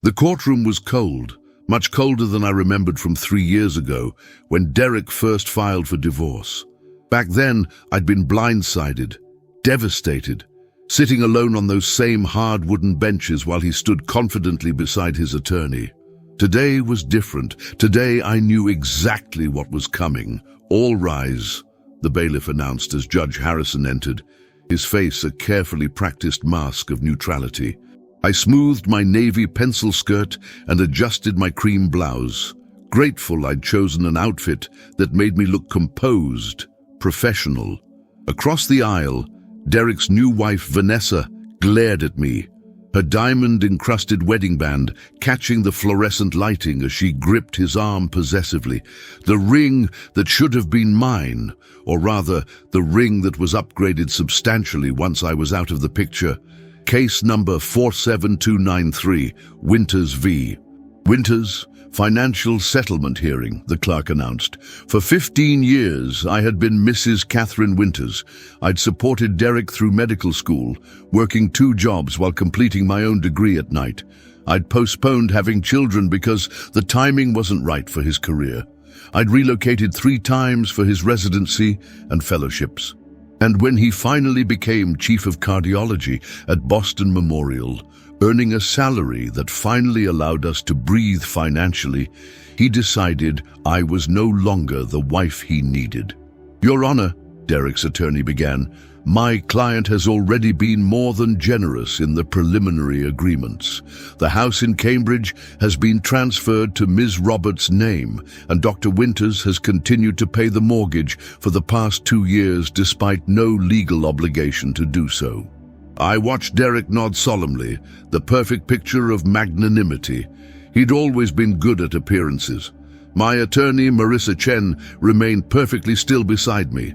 The courtroom was cold, much colder than I remembered from 3 years ago, when Derek first filed for divorce. Back then, I'd been blindsided, devastated, sitting alone on those same hard wooden benches while he stood confidently beside his attorney. Today was different. Today I knew exactly what was coming. "All rise," the bailiff announced as Judge Harrison entered, his face a carefully practiced mask of neutrality. I smoothed my navy pencil skirt and adjusted my cream blouse, grateful I'd chosen an outfit that made me look composed, professional. Across the aisle, Derek's new wife, Vanessa, glared at me, her diamond-encrusted wedding band catching the fluorescent lighting as she gripped his arm possessively. The ring that should have been mine, or rather, the ring that was upgraded substantially once I was out of the picture. Case number 47293, Winters v. Winters, financial settlement hearing, the clerk announced. For 15 years, I had been Mrs. Catherine Winters. I'd supported Derek through medical school, working 2 jobs while completing my own degree at night. I'd postponed having children because the timing wasn't right for his career. I'd relocated 3 times for his residency and fellowships. And when he finally became chief of cardiology at Boston Memorial, earning a salary that finally allowed us to breathe financially, he decided I was no longer the wife he needed. "Your Honor," Derek's attorney began, "my client has already been more than generous in the preliminary agreements. The house in Cambridge has been transferred to Ms. Roberts' name, and Dr. Winters has continued to pay the mortgage for the past 2 years despite no legal obligation to do so." I watched Derek nod solemnly, the perfect picture of magnanimity. He'd always been good at appearances. My attorney, Marissa Chen, remained perfectly still beside me.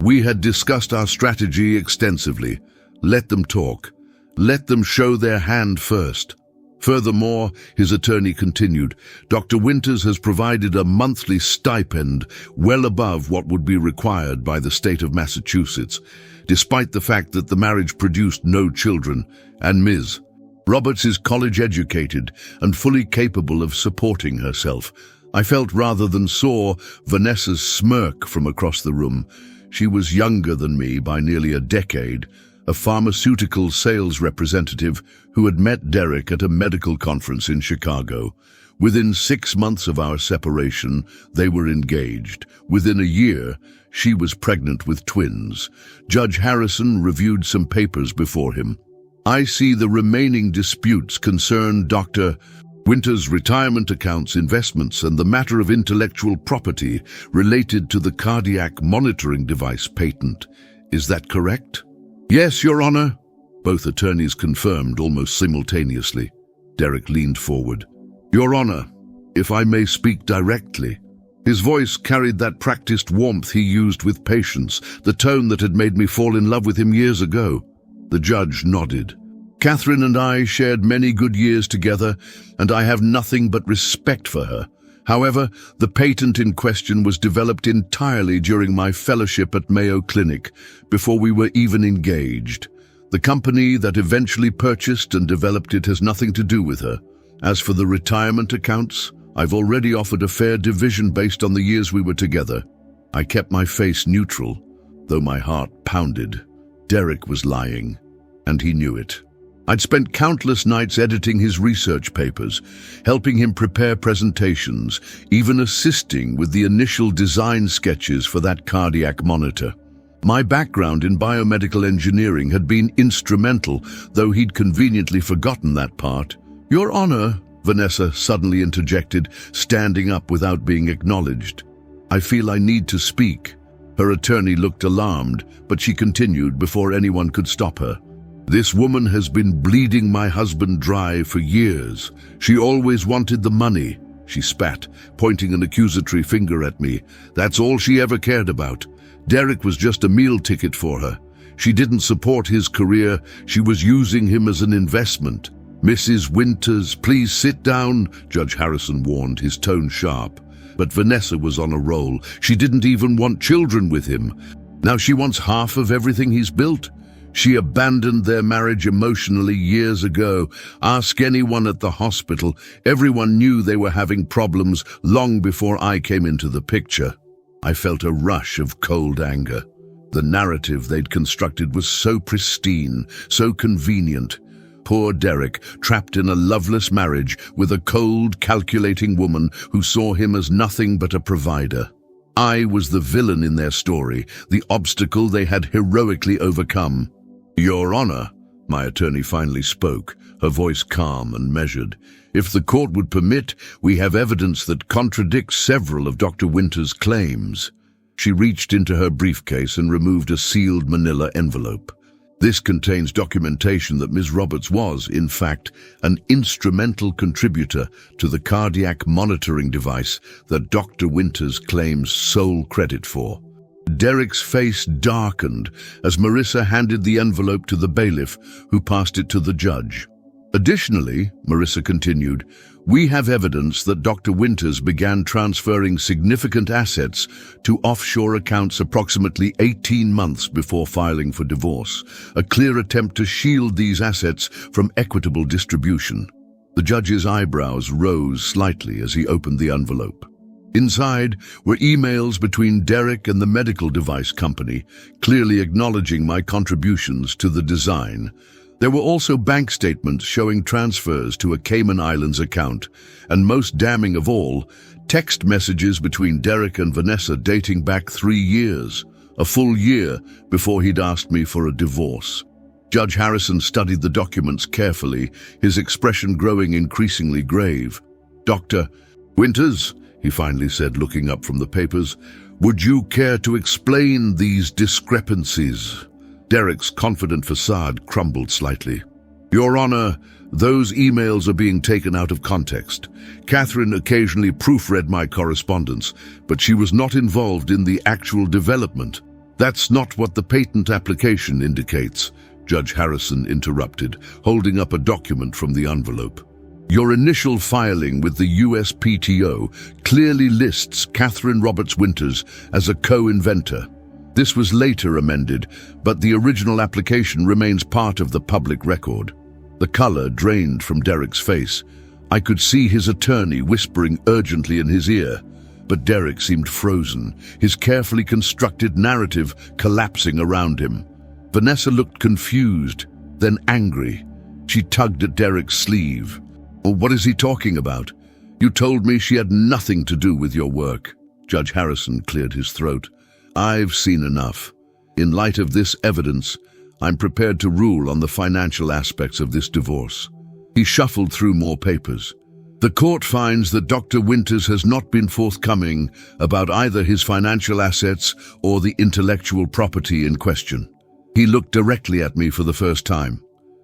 We had discussed our strategy extensively. Let them talk. Let them show their hand first. Furthermore, his attorney continued, Dr. Winters has provided a monthly stipend well above what would be required by the state of Massachusetts, despite the fact that the marriage produced no children, and Ms. Roberts is college-educated and fully capable of supporting herself. I felt rather than saw Vanessa's smirk from across the room. She was younger than me by nearly a decade, a pharmaceutical sales representative who had met Derek at a medical conference in Chicago. Within 6 months of our separation, they were engaged. Within a year, she was pregnant with twins. Judge Harrison reviewed some papers before him. I see the remaining disputes concern Dr. Winters' retirement accounts, investments, and the matter of intellectual property related to the cardiac monitoring device patent. Is that correct? Yes, Your Honor. Both attorneys confirmed almost simultaneously. Derek leaned forward. Your Honor, if I may speak directly. His voice carried that practiced warmth he used with patience, the tone that had made me fall in love with him years ago. The judge nodded. Catherine and I shared many good years together, and I have nothing but respect for her. However, the patent in question was developed entirely during my fellowship at Mayo Clinic, before we were even engaged. The company that eventually purchased and developed it has nothing to do with her. As for the retirement accounts, I've already offered a fair division based on the years we were together. I kept my face neutral, though my heart pounded. Derek was lying, and he knew it. I'd spent countless nights editing his research papers, helping him prepare presentations, even assisting with the initial design sketches for that cardiac monitor. My background in biomedical engineering had been instrumental, though he'd conveniently forgotten that part. Your Honor, Vanessa suddenly interjected, standing up without being acknowledged. I feel I need to speak. Her attorney looked alarmed, but she continued before anyone could stop her. This woman has been bleeding my husband dry for years. She always wanted the money, she spat, pointing an accusatory finger at me. That's all she ever cared about. Derek was just a meal ticket for her. She didn't support his career. She was using him as an investment. Mrs. Winters, please sit down, Judge Harrison warned, his tone sharp. But Vanessa was on a roll. She didn't even want children with him. Now she wants half of everything he's built. She abandoned their marriage emotionally years ago. Ask anyone at the hospital. Everyone knew they were having problems long before I came into the picture. I felt a rush of cold anger. The narrative they'd constructed was so pristine, so convenient. Poor Derek, trapped in a loveless marriage with a cold, calculating woman who saw him as nothing but a provider. I was the villain in their story, the obstacle they had heroically overcome. "Your Honor," my attorney finally spoke, her voice calm and measured. "If the court would permit, we have evidence that contradicts several of Dr. Winter's claims." She reached into her briefcase and removed a sealed manila envelope. This contains documentation that Ms. Roberts was, in fact, an instrumental contributor to the cardiac monitoring device that Dr. Winters claims sole credit for. Derek's face darkened as Marissa handed the envelope to the bailiff, who passed it to the judge. "Additionally," Marissa continued, "we have evidence that Dr. Winters began transferring significant assets to offshore accounts approximately 18 months before filing for divorce, a clear attempt to shield these assets from equitable distribution." The judge's eyebrows rose slightly as he opened the envelope. Inside were emails between Derek and the medical device company, clearly acknowledging my contributions to the design. There were also bank statements showing transfers to a Cayman Islands account, and most damning of all, text messages between Derek and Vanessa dating back 3 years, a full year before he'd asked me for a divorce. Judge Harrison studied the documents carefully, his expression growing increasingly grave. "Dr. Winters," he finally said, looking up from the papers, "would you care to explain these discrepancies?" Derek's confident facade crumbled slightly. "Your Honor, those emails are being taken out of context. Catherine occasionally proofread my correspondence, but she was not involved in the actual development. That's not what the patent application indicates," Judge Harrison interrupted, holding up a document from the envelope. "Your initial filing with the USPTO clearly lists Catherine Roberts Winters as a co-inventor. This was later amended, but the original application remains part of the public record." The color drained from Derek's face. I could see his attorney whispering urgently in his ear, but Derek seemed frozen, his carefully constructed narrative collapsing around him. Vanessa looked confused, then angry. She tugged at Derek's sleeve. "Well, what is he talking about? You told me she had nothing to do with your work." Judge Harrison cleared his throat. "I've seen enough. In light of this evidence, I'm prepared to rule on the financial aspects of this divorce." He shuffled through more papers. "The court finds that Dr. Winters has not been forthcoming about either his financial assets or the intellectual property in question." He looked directly at me for the first time.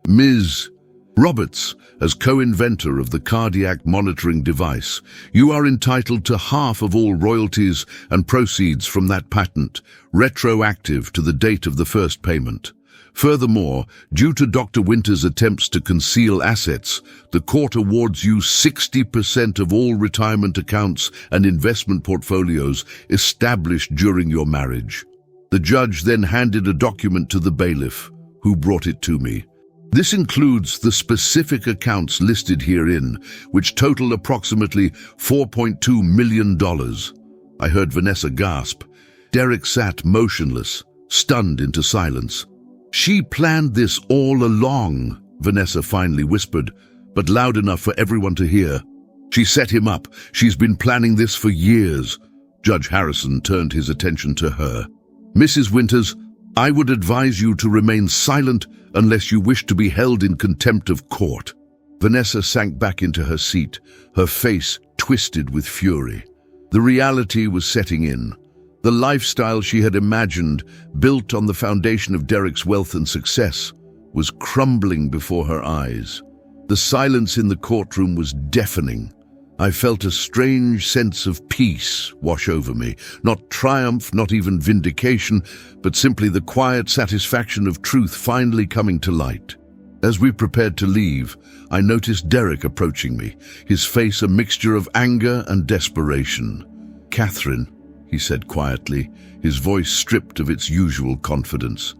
"Ms. Roberts, as co-inventor of the cardiac monitoring device, you are entitled to half of all royalties and proceeds from that patent, retroactive to the date of the first payment. Furthermore, due to Dr. Winters' attempts to conceal assets, the court awards you 60% of all retirement accounts and investment portfolios established during your marriage." The judge then handed a document to the bailiff, who brought it to me. "This includes the specific accounts listed herein, which total approximately $4.2 million. I heard Vanessa gasp. Derek sat motionless, stunned into silence. "She planned this all along," Vanessa finally whispered, but loud enough for everyone to hear. "She set him up. She's been planning this for years." Judge Harrison turned his attention to her. "Mrs. Winters, I would advise you to remain silent unless you wish to be held in contempt of court." Vanessa sank back into her seat, her face twisted with fury. The reality was setting in. The lifestyle she had imagined, built on the foundation of Derek's wealth and success, was crumbling before her eyes. The silence in the courtroom was deafening. I felt a strange sense of peace wash over me, not triumph, not even vindication, but simply the quiet satisfaction of truth finally coming to light. As we prepared to leave, I noticed Derek approaching me, his face a mixture of anger and desperation. "Catherine," he said quietly, his voice stripped of its usual confidence.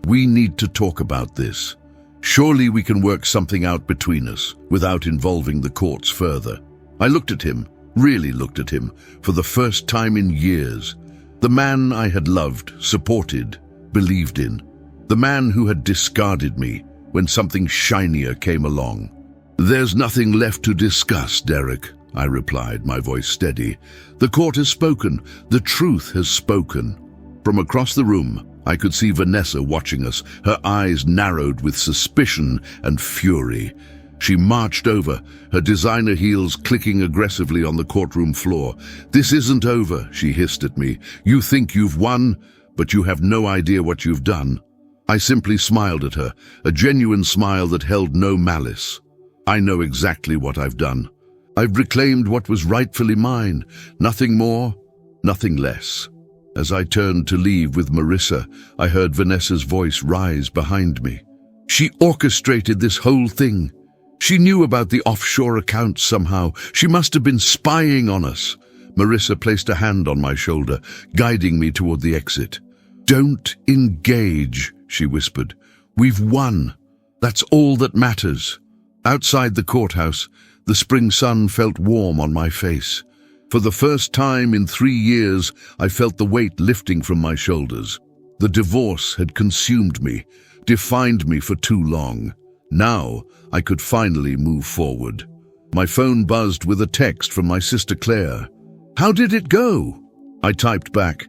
We need to talk about this. Surely we can work something out between us without involving the courts further. I looked at him, really looked at him, for the first time in years. The man I had loved, supported, believed in. The man who had discarded me when something shinier came along. "There's nothing left to discuss, Derek," I replied, my voice steady. "The court has spoken. The truth has spoken." From across the room, I could see Vanessa watching us, her eyes narrowed with suspicion and fury. She marched over, her designer heels clicking aggressively on the courtroom floor. "This isn't over," she hissed at me. "You think you've won, but you have no idea what you've done." I simply smiled at her, a genuine smile that held no malice. "I know exactly what I've done. I've reclaimed what was rightfully mine, nothing more, nothing less." As I turned to leave with Marissa, I heard Vanessa's voice rise behind me. "She orchestrated this whole thing. She knew about the offshore accounts somehow. She must have been spying on us." Marissa placed a hand on my shoulder, guiding me toward the exit. "Don't engage," she whispered. "We've won. That's all that matters." Outside the courthouse, the spring sun felt warm on my face. For the first time in 3 years, I felt the weight lifting from my shoulders. The divorce had consumed me, defined me for too long. Now, I could finally move forward. My phone buzzed with a text from my sister Claire. "How did it go?" I typed back,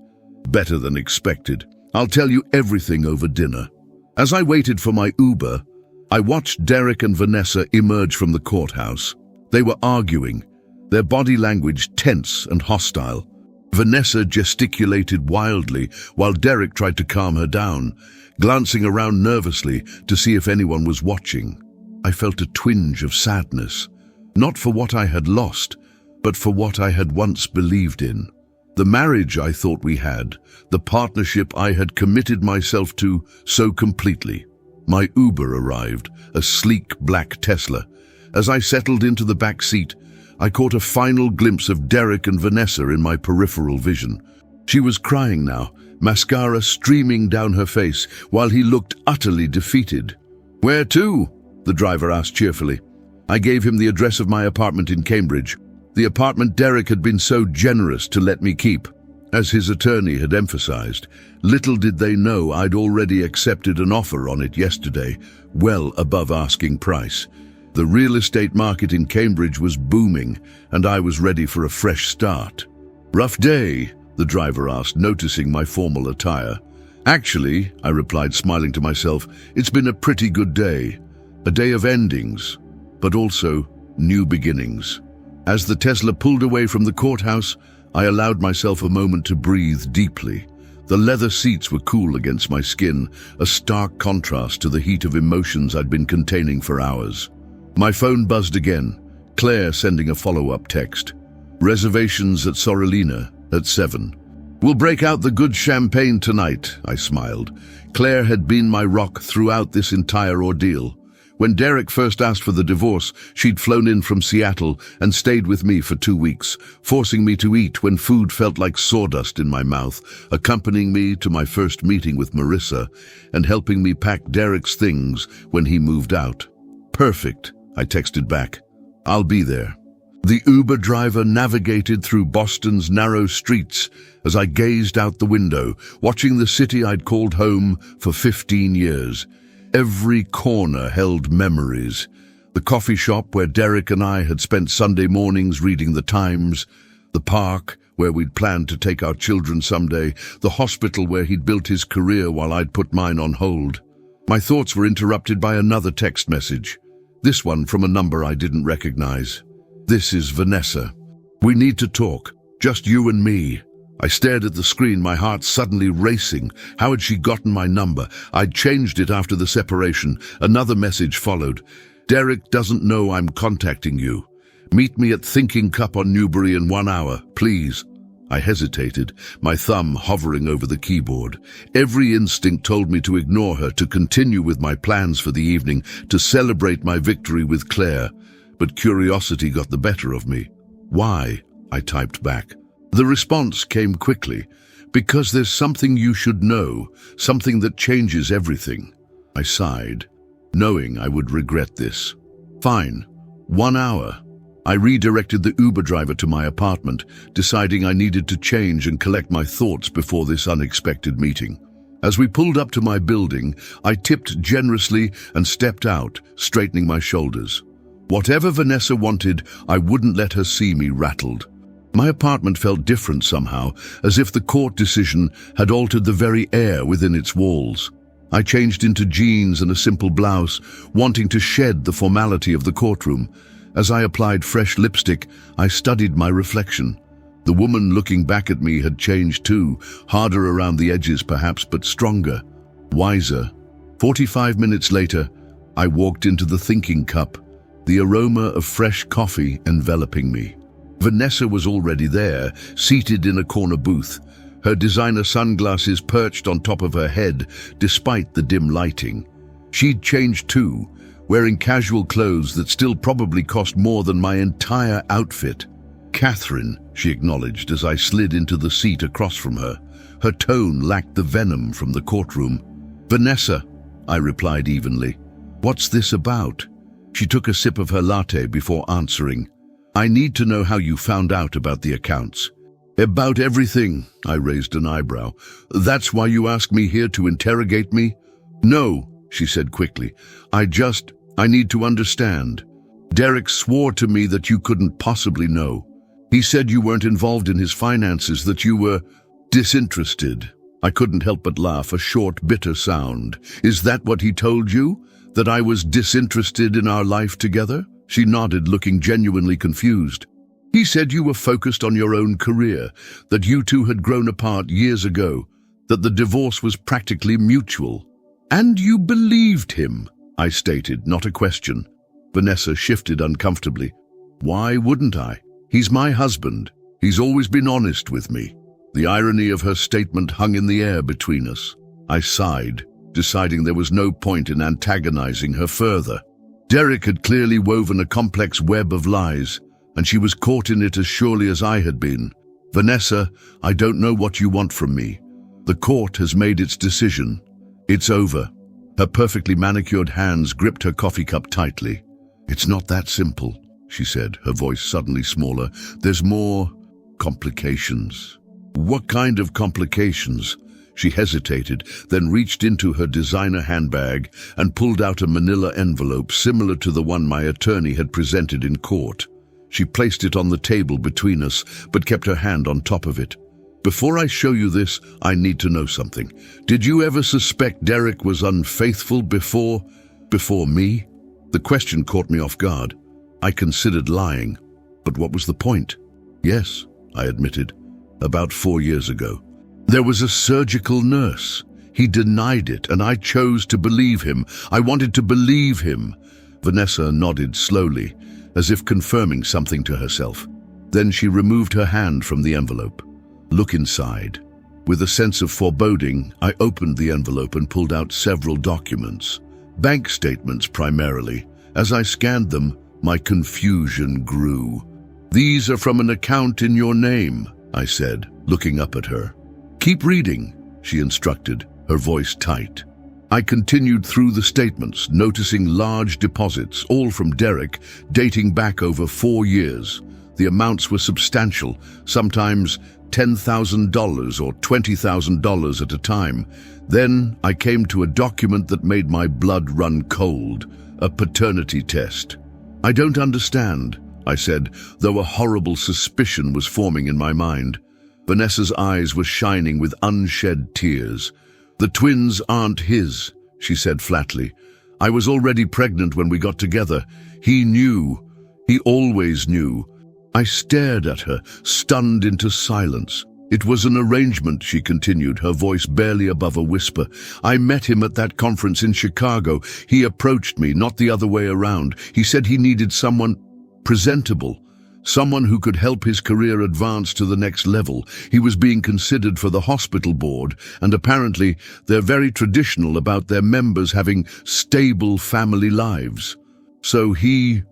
"Better than expected. I'll tell you everything over dinner." As I waited for my Uber, I watched Derek and Vanessa emerge from the courthouse. They were arguing, their body language tense and hostile. Vanessa gesticulated wildly while Derek tried to calm her down, glancing around nervously to see if anyone was watching. I felt a twinge of sadness, not for what I had lost, but for what I had once believed in. The marriage I thought we had, the partnership I had committed myself to so completely. My Uber arrived, a sleek black Tesla. As I settled into the back seat, I caught a final glimpse of Derek and Vanessa in my peripheral vision. She was crying now, mascara streaming down her face, while he looked utterly defeated. "Where to?" the driver asked cheerfully. I gave him the address of my apartment in Cambridge, the apartment Derek had been so generous to let me keep. As his attorney had emphasized, little did they know I'd already accepted an offer on it yesterday, well above asking price. The real estate market in Cambridge was booming, and I was ready for a fresh start. "Rough day?" the driver asked, noticing my formal attire. "Actually," I replied, smiling to myself, "it's been a pretty good day. A day of endings, but also new beginnings." As the Tesla pulled away from the courthouse, I allowed myself a moment to breathe deeply. The leather seats were cool against my skin, a stark contrast to the heat of emotions I'd been containing for hours. My phone buzzed again, Claire sending a follow-up text. "Reservations at Sorrelina at 7. We'll break out the good champagne tonight," I smiled. Claire had been my rock throughout this entire ordeal. When Derek first asked for the divorce, she'd flown in from Seattle and stayed with me for 2 weeks, forcing me to eat when food felt like sawdust in my mouth, accompanying me to my first meeting with Marissa, and helping me pack Derek's things when he moved out. "Perfect," I texted back. "I'll be there." The Uber driver navigated through Boston's narrow streets as I gazed out the window, watching the city I'd called home for 15 years. Every corner held memories. The coffee shop where Derek and I had spent Sunday mornings reading the Times, the park where we'd planned to take our children someday, the hospital where he'd built his career while I'd put mine on hold. My thoughts were interrupted by another text message, this one from a number I didn't recognize. "This is Vanessa. We need to talk, just you and me." I stared at the screen, my heart suddenly racing. How had she gotten my number? I'd changed it after the separation. Another message followed. "Derek doesn't know I'm contacting you. Meet me at Thinking Cup on Newbury in 1 hour, please." I hesitated, my thumb hovering over the keyboard. Every instinct told me to ignore her, to continue with my plans for the evening, to celebrate my victory with Claire. But curiosity got the better of me. "Why?" I typed back. The response came quickly. Because there's something you should know, something that changes everything. I sighed, knowing I would regret this. Fine, 1 hour. I redirected the Uber driver to my apartment, deciding I needed to change and collect my thoughts before this unexpected meeting. As we pulled up to my building, I tipped generously and stepped out, straightening my shoulders. Whatever Vanessa wanted, I wouldn't let her see me rattled. My apartment felt different somehow, as if the court decision had altered the very air within its walls. I changed into jeans and a simple blouse, wanting to shed the formality of the courtroom. As I applied fresh lipstick, I studied my reflection. The woman looking back at me had changed too, harder around the edges perhaps, but stronger, wiser. 45 minutes later, I walked into the thinking cup, the aroma of fresh coffee enveloping me. Vanessa was already there, seated in a corner booth, her designer sunglasses perched on top of her head despite the dim lighting. She'd changed too, wearing casual clothes that still probably cost more than my entire outfit. "Catherine," she acknowledged as I slid into the seat across from her. Her tone lacked the venom from the courtroom. "Vanessa," I replied evenly. "What's this about?" She took a sip of her latte before answering. "I need to know how you found out about the accounts." "About everything," I raised an eyebrow. "That's why you asked me here to interrogate me?" "No," she said quickly. I need to understand. Derek swore to me that you couldn't possibly know. He said you weren't involved in his finances, that you were disinterested." I couldn't help but laugh, a short, bitter sound. "Is that what he told you? That I was disinterested in our life together?" She nodded, looking genuinely confused. "He said you were focused on your own career, that you two had grown apart years ago, that the divorce was practically mutual." "And you believed him," I stated, not a question. Vanessa shifted uncomfortably. "Why wouldn't I? He's my husband. He's always been honest with me." The irony of her statement hung in the air between us. I sighed, deciding there was no point in antagonizing her further. Derek had clearly woven a complex web of lies, and she was caught in it as surely as I had been. "Vanessa, I don't know what you want from me. The court has made its decision. It's over." Her perfectly manicured hands gripped her coffee cup tightly. "It's not that simple," she said, her voice suddenly smaller. "There's more complications." "What kind of complications?" She hesitated, then reached into her designer handbag and pulled out a manila envelope similar to the one my attorney had presented in court. She placed it on the table between us, but kept her hand on top of it. "Before I show you this, I need to know something. Did you ever suspect Derek was unfaithful before me?" The question caught me off guard. I considered lying, but what was the point? "Yes," I admitted, "about 4 years ago. There was a surgical nurse. He denied it, and I chose to believe him. I wanted to believe him." Vanessa nodded slowly, as if confirming something to herself. Then she removed her hand from the envelope. "Look inside." With a sense of foreboding, I opened the envelope and pulled out several documents. Bank statements primarily. As I scanned them, my confusion grew. "These are from an account in your name," I said, looking up at her. "Keep reading," she instructed, her voice tight. I continued through the statements, noticing large deposits, all from Derek, dating back over 4 years. The amounts were substantial, sometimes $10,000 or $20,000 at a time. Then I came to a document that made my blood run cold, a paternity test. "I don't understand," I said, though a horrible suspicion was forming in my mind. Vanessa's eyes were shining with unshed tears. "The twins aren't his," she said flatly. "I was already pregnant when we got together. He knew. He always knew." I stared at her, stunned into silence. "It was an arrangement," she continued, her voice barely above a whisper. "I met him at that conference in Chicago. He approached me, not the other way around. He said he needed someone presentable, someone who could help his career advance to the next level. He was being considered for the hospital board, and apparently they're very traditional about their members having stable family lives. So he..."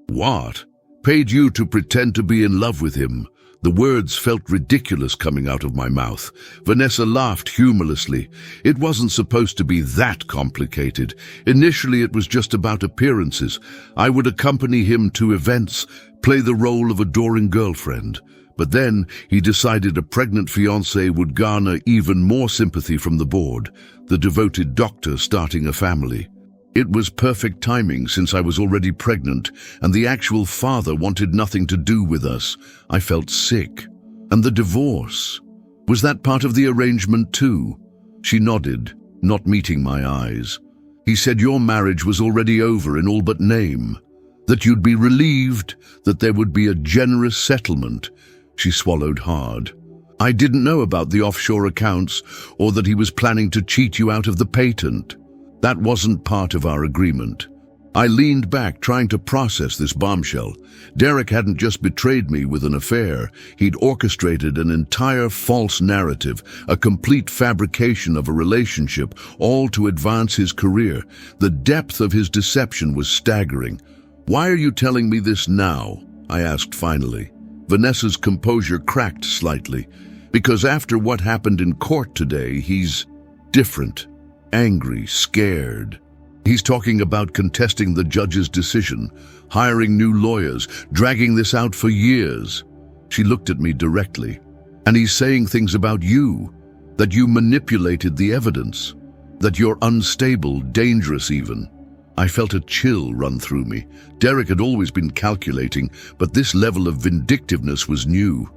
"What? Paid you to pretend to be in love with him?" The words felt ridiculous coming out of my mouth. Vanessa laughed humorlessly. It wasn't supposed to be that complicated. Initially, it was just about appearances. I would accompany him to events, play the role of adoring girlfriend. But then he decided a pregnant fiancée would garner even more sympathy from the board, the devoted doctor starting a family. It was perfect timing since I was already pregnant, and the actual father wanted nothing to do with us. I felt sick. And the divorce? Was that part of the arrangement too? She nodded, not meeting my eyes. He said your marriage was already over in all but name, that you'd be relieved, that there would be a generous settlement. She swallowed hard. I didn't know about the offshore accounts or that he was planning to cheat you out of the patent. That wasn't part of our agreement. I leaned back, trying to process this bombshell. Derek hadn't just betrayed me with an affair. He'd orchestrated an entire false narrative, a complete fabrication of a relationship, all to advance his career. The depth of his deception was staggering. "Why are you telling me this now?" I asked finally. Vanessa's composure cracked slightly. "Because after what happened in court today, he's different. Angry, scared. He's talking about contesting the judge's decision, hiring new lawyers, dragging this out for years." She looked at me directly. "And he's saying things about you, that you manipulated the evidence, that you're unstable, dangerous even." I felt a chill run through me. Derek had always been calculating, but this level of vindictiveness was new.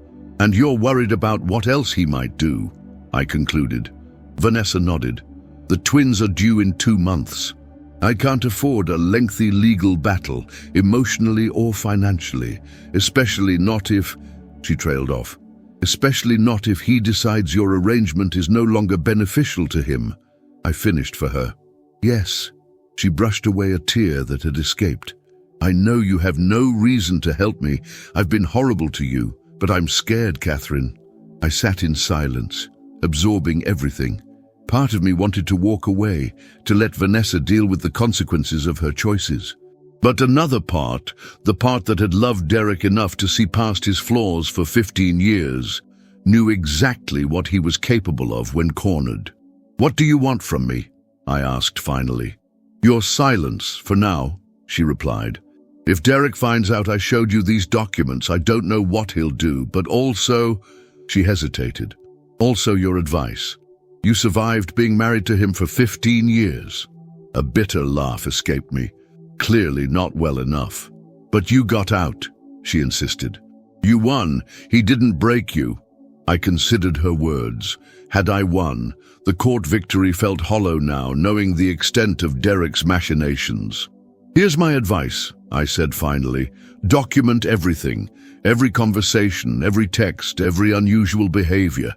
"And you're worried about what else he might do," I concluded. Vanessa nodded. "The twins are due in 2 months. I can't afford a lengthy legal battle, emotionally or financially, especially not if—" She trailed off. "Especially not if he decides your arrangement is no longer beneficial to him." I finished for her. "Yes." She brushed away a tear that had escaped. "I know you have no reason to help me. I've been horrible to you, but I'm scared, Catherine." I sat in silence, absorbing everything. Part of me wanted to walk away, to let Vanessa deal with the consequences of her choices. But another part, the part that had loved Derek enough to see past his flaws for 15 years, knew exactly what he was capable of when cornered. "What do you want from me?" I asked finally. "Your silence, for now," she replied. "If Derek finds out I showed you these documents, I don't know what he'll do, but also—" She hesitated. "Also your advice. You survived being married to him for 15 years. A bitter laugh escaped me. Clearly not well enough. "But you got out," she insisted. "You won. He didn't break you." I considered her words. Had I won? The court victory felt hollow now, knowing the extent of Derek's machinations. "Here's my advice," I said finally. "Document everything. Every conversation, every text, every unusual behavior.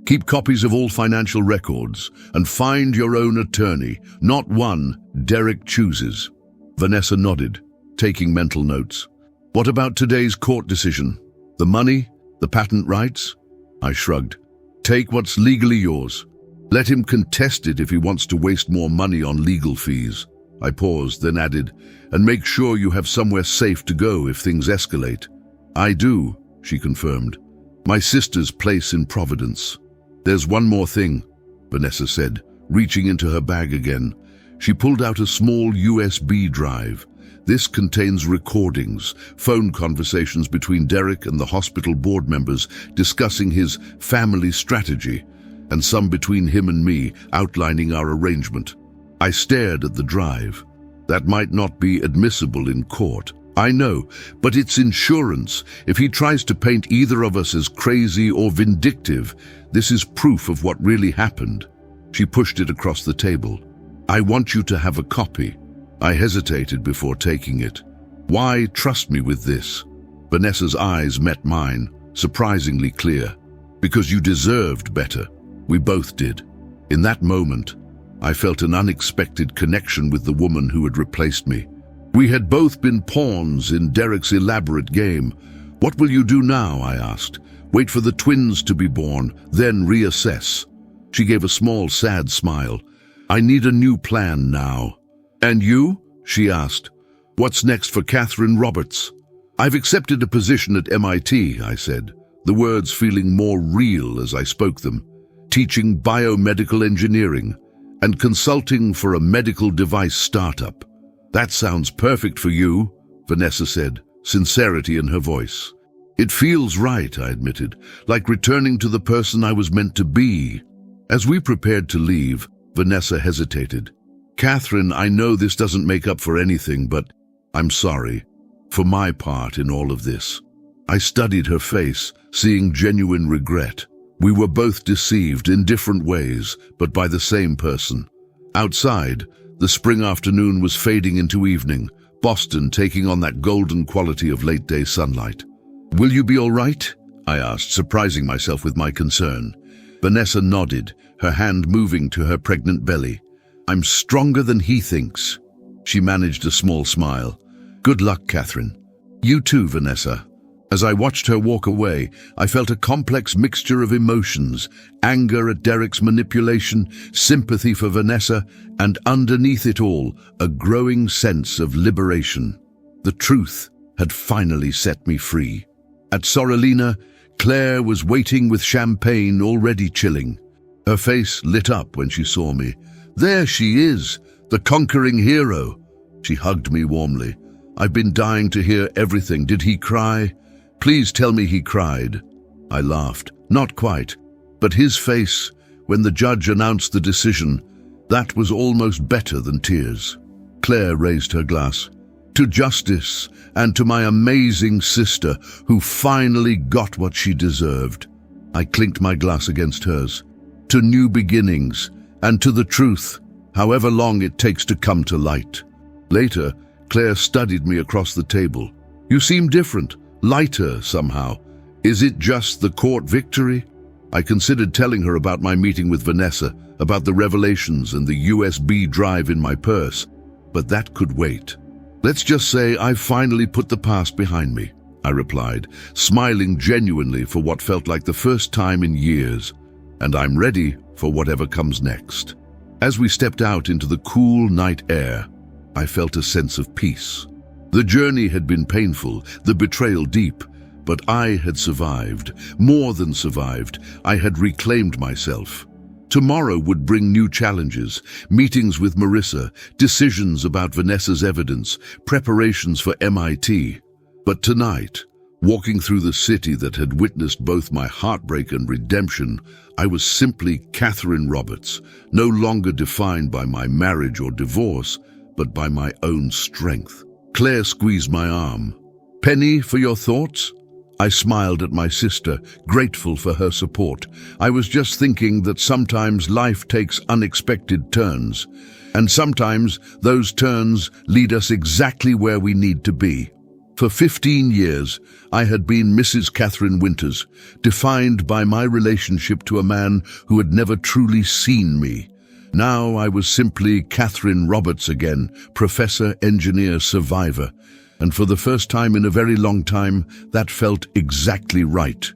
Keep copies of all financial records, and find your own attorney. Not one, Derek chooses." Vanessa nodded, taking mental notes. "What about today's court decision? The money? The patent rights?" I shrugged. "Take what's legally yours. Let him contest it if he wants to waste more money on legal fees." I paused, then added, "And make sure you have somewhere safe to go if things escalate." "I do," she confirmed. "My sister's place in Providence." "There's one more thing," Vanessa said, reaching into her bag again. She pulled out a small USB drive. "This contains recordings, phone conversations between Derek and the hospital board members discussing his family strategy, and some between him and me outlining our arrangement." I stared at the drive. "That might not be admissible in court." "I know, but it's insurance. If he tries to paint either of us as crazy or vindictive, this is proof of what really happened." She pushed it across the table. "I want you to have a copy." I hesitated before taking it. "Why trust me with this?" Vanessa's eyes met mine, surprisingly clear. "Because you deserved better. We both did." In that moment, I felt an unexpected connection with the woman who had replaced me. We had both been pawns in Derek's elaborate game. "What will you do now?" I asked. "Wait for the twins to be born, then reassess." She gave a small, sad smile. "I need a new plan now." "And you?" she asked. "What's next for Catherine Roberts?" "I've accepted a position at MIT, I said. the words feeling more real as I spoke them. Teaching biomedical engineering and consulting for a medical device startup. That sounds perfect for you, Vanessa said, sincerity in her voice. It feels right, I admitted, like returning to the person I was meant to be. As we prepared to leave, Vanessa hesitated. Catherine, I know this doesn't make up for anything, but I'm sorry for my part in all of this. I studied her face, seeing genuine regret. We were both deceived in different ways, but by the same person. Outside, the spring afternoon was fading into evening, Boston taking on that golden quality of late-day sunlight. Will you be all right? I asked, surprising myself with my concern. Vanessa nodded, her hand moving to her pregnant belly. I'm stronger than he thinks. She managed a small smile. Good luck, Catherine. You too, Vanessa. As I watched her walk away, I felt a complex mixture of emotions, anger at Derek's manipulation, sympathy for Vanessa, and underneath it all, a growing sense of liberation. The truth had finally set me free. At Sorrelina, Claire was waiting with champagne already chilling. Her face lit up when she saw me. There she is, the conquering hero. She hugged me warmly. I've been dying to hear everything. Did he cry? Please tell me he cried. I laughed. Not quite. But his face, when the judge announced the decision, that was almost better than tears. Claire raised her glass. To justice, and to my amazing sister, who finally got what she deserved. I clinked my glass against hers. To new beginnings, and to the truth, however long it takes to come to light. Later, Claire studied me across the table. You seem different, lighter somehow. Is it just the court victory? I considered telling her about my meeting with Vanessa, about the revelations and the USB drive in my purse, but that could wait. Let's just say I've finally put the past behind me, I replied, smiling genuinely for what felt like the first time in years, and I'm ready for whatever comes next. As we stepped out into the cool night air, I felt a sense of peace. The journey had been painful, the betrayal deep, but I had survived, more than survived. I had reclaimed myself. Tomorrow would bring new challenges, meetings with Marissa, decisions about Vanessa's evidence, preparations for MIT. But tonight, walking through the city that had witnessed both my heartbreak and redemption, I was simply Catherine Roberts, no longer defined by my marriage or divorce, but by my own strength. Claire squeezed my arm. Penny, for your thoughts? I smiled at my sister, grateful for her support. I was just thinking that sometimes life takes unexpected turns, and sometimes those turns lead us exactly where we need to be. For 15 years, I had been Mrs. Catherine Winters, defined by my relationship to a man who had never truly seen me. Now I was simply Catherine Roberts again, professor, engineer, survivor. And for the first time in a very long time, that felt exactly right.